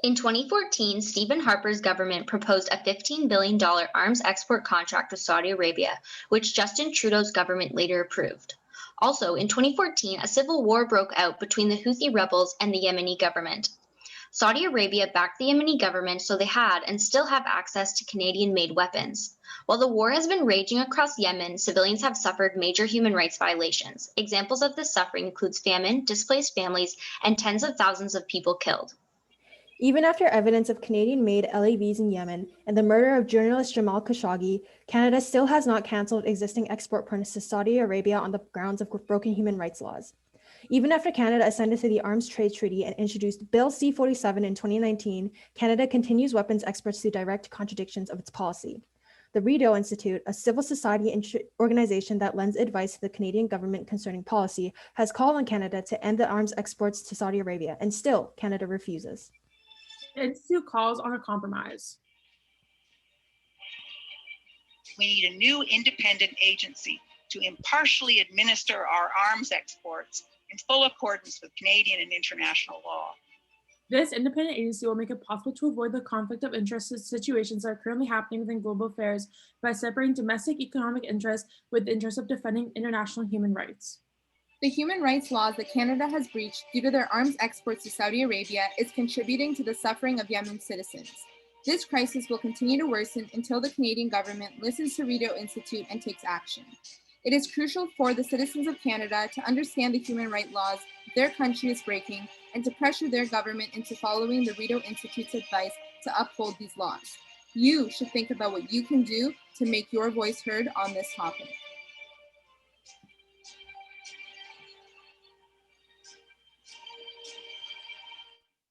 In 2014, Stephen Harper's government proposed a $15 billion arms export contract with Saudi Arabia, which Justin Trudeau's government later approved. Also, in 2014, a civil war broke out between the Houthi rebels and the Yemeni government. Saudi Arabia backed the Yemeni government, so they had and still have access to Canadian-made weapons. While the war has been raging across Yemen, civilians have suffered major human rights violations. Examples of this suffering includes famine, displaced families, and tens of thousands of people killed. Even after evidence of Canadian-made LAVs in Yemen and the murder of journalist Jamal Khashoggi, Canada still has not cancelled existing export permits to Saudi Arabia on the grounds of broken human rights laws. Even after Canada ascended to the Arms Trade Treaty and introduced Bill C-47 in 2019, Canada continues weapons exports through direct contradictions of its policy. The Rideau Institute, a civil society organization that lends advice to the Canadian government concerning policy, has called on Canada to end the arms exports to Saudi Arabia, and still Canada refuses. The Institute calls on a compromise. We need a new independent agency to impartially administer our arms exports in full accordance with Canadian and international law. This independent agency will make it possible to avoid the conflict of interest situations that are currently happening within global affairs by separating domestic economic interests with the interest of defending international human rights. The human rights laws that Canada has breached due to their arms exports to Saudi Arabia is contributing to the suffering of Yemen citizens. This crisis will continue to worsen until the Canadian government listens to Rideau Institute and takes action. It is crucial for the citizens of Canada to understand the human rights laws their country is breaking and to pressure their government into following the Rideau Institute's advice to uphold these laws. You should think about what you can do to make your voice heard on this topic.